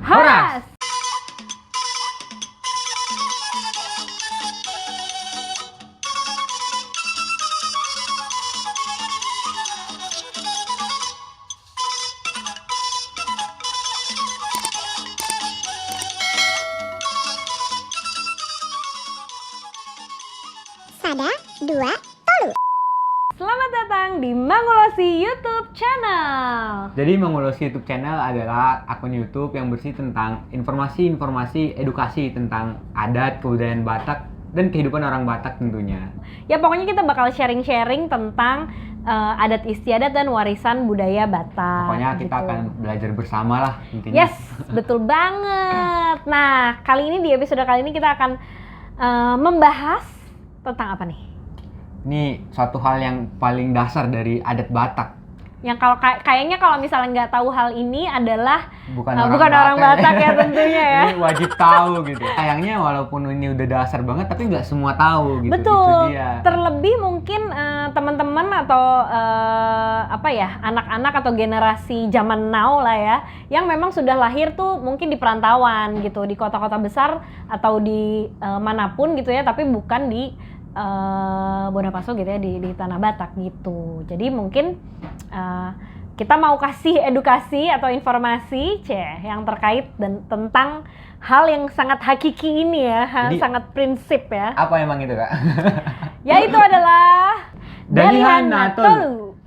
Horas! Sada, dua, tolu. Selamat datang di Mangolosi YouTube Channel. Jadi Mangolosi YouTube Channel adalah akun YouTube yang bersih tentang informasi-informasi edukasi tentang adat, kebudayaan Batak, dan kehidupan orang Batak tentunya. Ya pokoknya kita bakal sharing-sharing tentang adat istiadat dan warisan budaya Batak. Pokoknya kita gitu. akan belajar bersama lah intinya. Yes, betul banget. Nah, kali ini di episode kali ini kita akan membahas tentang apa nih? Ini suatu hal yang paling dasar dari adat Batak. Yang kalau kayaknya kalau misalnya nggak tahu hal ini adalah Bukan orang Batak ya tentunya ya. Ini wajib tahu gitu. Sayangnya walaupun ini udah dasar banget, tapi nggak semua tahu gitu. Betul. Itu dia. Terlebih mungkin teman-teman atau anak-anak atau generasi zaman now lah ya, yang memang sudah lahir tuh mungkin di perantauan gitu, di kota-kota besar atau di manapun gitu ya, tapi bukan di Bonaparte gitu ya, di tanah Batak gitu. Jadi mungkin kita mau kasih edukasi atau informasi yang terkait dan tentang hal yang sangat hakiki ini ya, Jadi, sangat prinsip ya. Apa emang itu, Kak? Yaitu adalah Dalihan Tolu.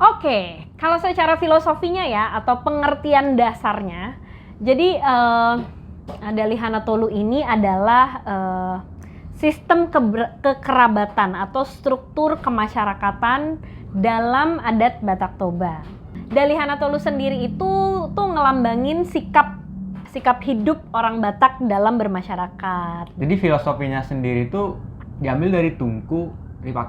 Oke, kalau secara filosofinya ya atau pengertian dasarnya, jadi Dalihan Tolu ini adalah sistem kekerabatan atau struktur kemasyarakatan dalam adat Batak Toba. Dalihan Tolu sendiri itu tuh ngelambangin sikap hidup orang Batak dalam bermasyarakat. Jadi filosofinya sendiri tuh diambil dari tungku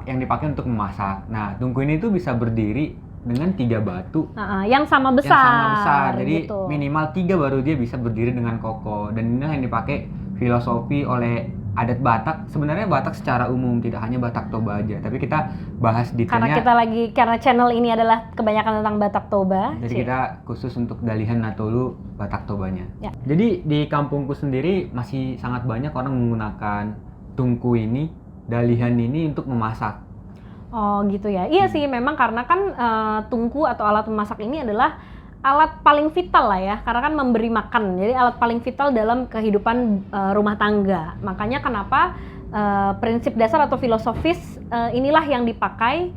yang dipakai untuk memasak. Nah, tungku ini tuh bisa berdiri dengan 3 batu Yang sama besar. yang sama besar. Jadi gitu. minimal 3 baru dia bisa berdiri dengan kokoh. Dan ini yang dipakai filosofi oleh adat Batak. Sebenarnya Batak secara umum, tidak hanya Batak Toba aja. Tapi kita bahas detailnya. Karena channel ini adalah kebanyakan tentang Batak Toba. Jadi kita khusus untuk Dalihan Tolu Batak Tobanya. Ya. Jadi di kampungku sendiri masih sangat banyak orang menggunakan tungku ini, dalihan ini untuk memasak. Oh gitu ya. Iya sih, memang karena kan tungku atau alat memasak ini adalah alat paling vital lah ya, karena kan memberi makan. Jadi alat paling vital dalam kehidupan rumah tangga. Makanya kenapa prinsip dasar atau filosofis inilah yang dipakai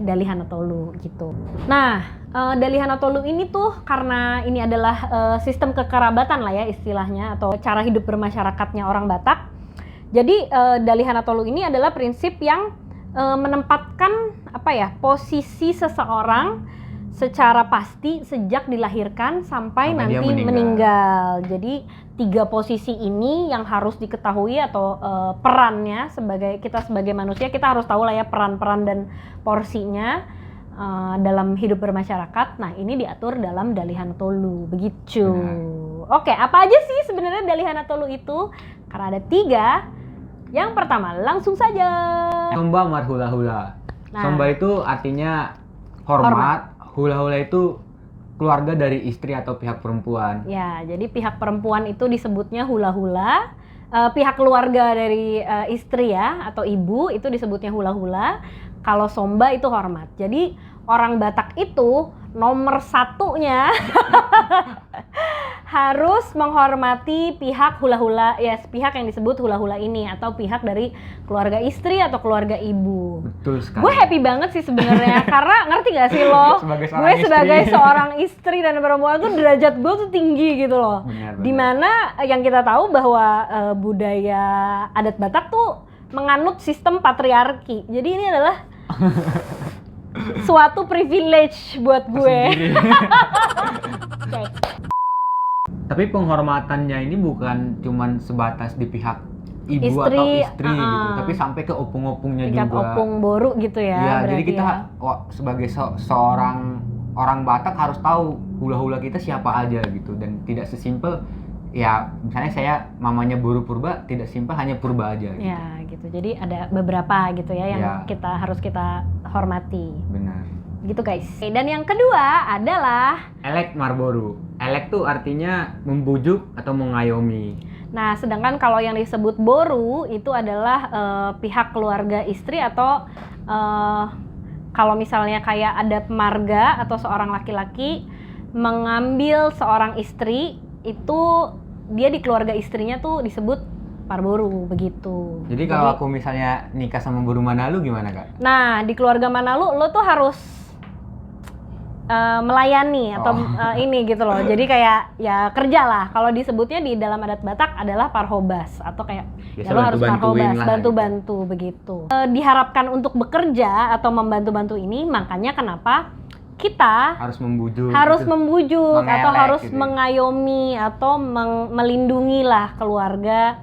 Dalihan Tolu gitu. Nah, Dalihan Tolu ini tuh karena ini adalah sistem kekerabatan lah ya istilahnya, atau cara hidup bermasyarakatnya orang Batak. Jadi Dalihan Tolu ini adalah prinsip yang menempatkan posisi seseorang secara pasti sejak dilahirkan sampai nanti meninggal. Jadi 3 posisi ini yang harus diketahui atau perannya kita sebagai manusia, kita harus tahu lah ya peran-peran dan porsinya dalam hidup bermasyarakat. Nah, ini diatur dalam Dalihan Tolu, begitu. Oke, apa aja sih sebenarnya Dalihan Tolu itu? Karena ada 3. Yang pertama, langsung saja. Somba marhula-hula. Nah. Somba itu artinya hormat. Hula-hula itu keluarga dari istri atau pihak perempuan. Ya, jadi pihak perempuan itu disebutnya hula-hula. Pihak keluarga dari istri ya atau ibu itu disebutnya hula-hula. Kalau somba itu hormat. Jadi orang Batak itu nomor 1-nya harus menghormati pihak hula-hula, ya pihak yang disebut hula-hula ini atau pihak dari keluarga istri atau keluarga ibu. Betul sekali. Gue happy banget sih sebenarnya karena ngerti gak sih lo? Gue sebagai seorang istri dan perempuan tuh derajat gue tuh tinggi gitu loh. Benar. Dimana yang kita tahu bahwa budaya adat Batak tuh menganut sistem patriarki. Jadi ini adalah suatu privilege buat gue. Okay. Tapi penghormatannya ini bukan cuman sebatas di pihak ibu Istri, atau istri gitu, tapi sampai ke opung-opungnya tingkat juga. opung boru gitu ya. Ya, jadi kita ya. sebagai seorang orang Batak harus tahu hula-hula kita siapa aja gitu, dan tidak sesimpel ya misalnya saya mamanya Buru Purba, tidak simpel hanya Purba aja gitu. Ya gitu, jadi ada beberapa gitu ya yang harus kita hormati. Benar. gitu guys. Oke, dan yang kedua adalah Elek Marboru. Elek tuh artinya membujuk atau mengayomi. nah, sedangkan kalau yang disebut boru itu adalah pihak keluarga istri atau kalau misalnya kayak ada pemarga atau seorang laki-laki mengambil seorang istri, itu dia di keluarga istrinya tuh disebut parboru begitu. Jadi kalau aku misalnya nikah sama Buru Manalu gimana Kak? Nah, di keluarga Manalu lo tuh harus melayani atau ini gitu loh. Jadi kayak ya kerja lah. Kalau disebutnya di dalam adat Batak adalah parhobas atau kayak Biasa ya lo harus bantu-bantuin parhobas, lah, bantu-bantu begitu. Diharapkan untuk bekerja atau membantu-bantu ini, makanya kenapa kita Harus membujuk. harus gitu. membujuk atau Mengelek harus gitu ya. mengayomi atau melindungi lah keluarga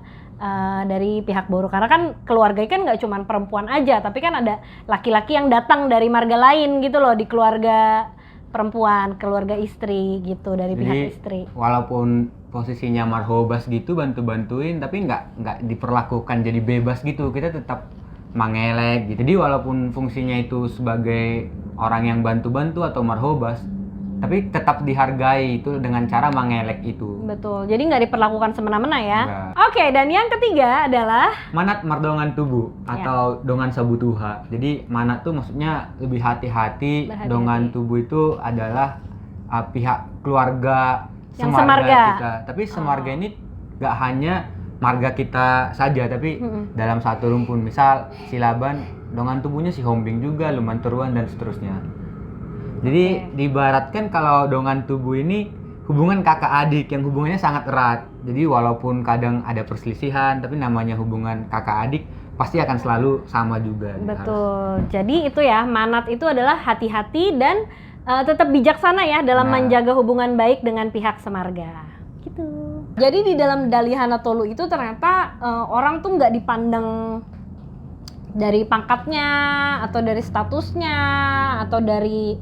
dari pihak boru, karena kan keluarga kan nggak cuma perempuan aja, tapi kan ada laki-laki yang datang dari marga lain gitu loh di keluarga perempuan, keluarga istri gitu dari pihak Jadi, istri. walaupun posisinya marhobas gitu bantu-bantuin, tapi nggak diperlakukan jadi bebas gitu. Kita tetap mangelek gitu. Jadi walaupun fungsinya itu sebagai orang yang bantu-bantu atau marhobas, tapi tetap dihargai itu dengan cara mangelek itu. Betul, jadi nggak diperlakukan semena-mena ya. Nggak. Oke, dan yang ketiga adalah Manat mardongan tubuh Ya. atau dongan sabutuha. Jadi manat tuh maksudnya lebih hati-hati. Berhati-hati. Dongan tubuh itu adalah pihak keluarga Yang semarga. kita. Tapi semarga ini gak hanya marga kita saja, tapi dalam satu rumpun. Misal Silaban, dongan tubuhnya si Hombing juga, Lumanturuan dan seterusnya. Jadi diibaratkan kalau dongan tubuh ini hubungan kakak adik yang hubungannya sangat erat. Jadi walaupun kadang ada perselisihan, tapi namanya hubungan kakak adik pasti akan selalu sama juga. betul. Jadi itu ya, manat itu adalah hati-hati dan tetap bijaksana ya dalam Nah. menjaga hubungan baik dengan pihak semarga. Gitu. Jadi di dalam Dalihana Tolu itu ternyata orang tuh nggak dipandang dari pangkatnya atau dari statusnya atau dari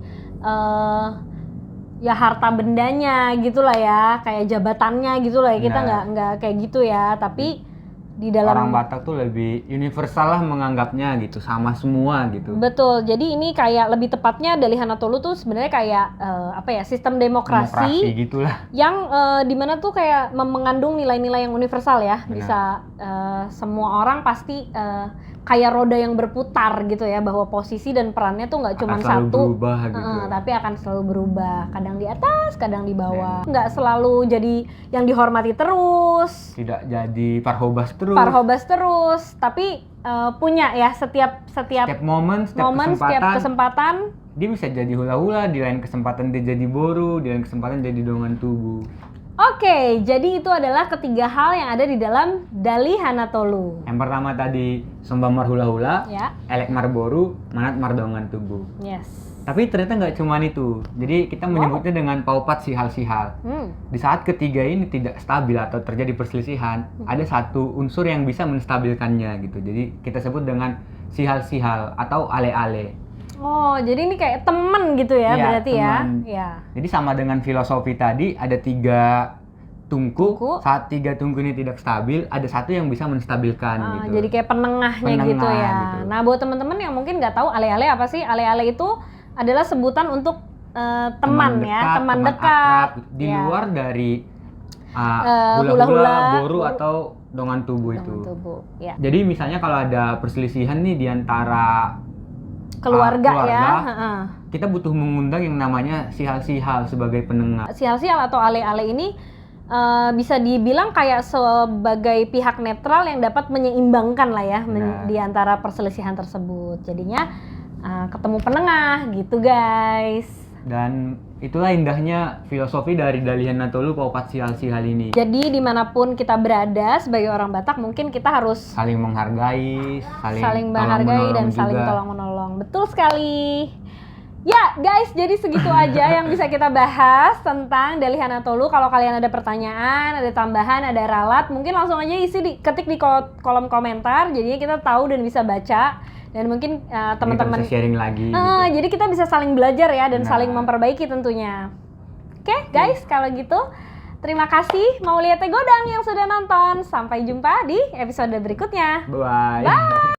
ya harta bendanya gitulah ya, kayak jabatannya gitulah ya. Kita Nah. nggak kayak gitu ya, tapi di dalam Orang Batak tuh lebih universal lah menganggapnya gitu, sama semua gitu. betul. Jadi ini kayak lebih tepatnya Dalihana Tolu tuh sebenarnya kayak apa ya, sistem demokrasi Gitulah. yang dimana tuh kayak mengandung nilai-nilai yang universal ya. Benar. Bisa semua orang pasti kayak roda yang berputar gitu ya, bahwa posisi dan perannya tuh nggak cuma Akan selalu satu, berubah gitu. tapi akan selalu berubah. Kadang di atas, kadang di bawah. Nggak selalu jadi yang dihormati terus, Tidak jadi parhobas terus. parhobas terus, tapi punya ya setiap Setiap momen, setiap setiap kesempatan. dia bisa jadi hula-hula, di lain kesempatan dia jadi boru, di lain kesempatan jadi dongan tubuh. Oke, jadi itu adalah ketiga hal yang ada di dalam Dalihana Tolu. Yang pertama tadi Sombamar hula-hula, Ya, Elek marboru, Manat mardongan tubuh. yes. Tapi ternyata nggak cuma itu. Jadi kita menyebutnya dengan paupat sihal-sihal. Di saat ketiga ini tidak stabil atau terjadi perselisihan, ada satu unsur yang bisa menstabilkannya gitu. Jadi kita sebut dengan sihal-sihal atau ale-ale. Oh, jadi ini kayak temen gitu ya, Iya, berarti ya? teman. Ya. Jadi sama dengan filosofi tadi, ada 3 tungku. Tungku. Saat 3 tungku ini tidak stabil, ada satu yang bisa menstabilkan gitu. Jadi kayak penengahnya gitu Penengah ya. gitu. Nah, buat teman-teman yang mungkin nggak tahu ale-ale apa sih? Ale-ale itu adalah sebutan untuk teman ya, teman dekat. akrab, di Ya. luar dari hula-hula, hula-hula, boru boru, atau dongan tubuh dengan itu. tubuh. Ya. Jadi misalnya kalau ada perselisihan nih di antara Keluarga ya. keluarga, Heeh. kita butuh mengundang yang namanya sihal-sihal sebagai penengah. Sial-sial atau ale-ale ini bisa dibilang kayak sebagai pihak netral yang dapat menyeimbangkan lah ya Nah. di antara perselisihan tersebut. Jadinya ketemu penengah gitu guys. Dan itulah indahnya filosofi dari Dalihana Tolu paupat sihal-sihal ini. Jadi dimanapun kita berada sebagai orang Batak, mungkin kita harus Saling menghargai, saling menghargai dan tolong-menolong saling juga. tolong-menolong. Betul sekali. Ya guys, jadi segitu aja yang bisa kita bahas tentang Dalihana Tolu. Kalau kalian ada pertanyaan, ada tambahan, ada ralat, mungkin langsung aja ketik di kolom komentar. Jadinya kita tahu dan bisa baca. Dan mungkin teman-teman Kita bisa sharing lagi. gitu. jadi kita bisa saling belajar ya dan Nah. saling memperbaiki tentunya. Oke guys, kalau gitu terima kasih Maulia Tegodang yang sudah nonton. Sampai jumpa di episode berikutnya. Bye.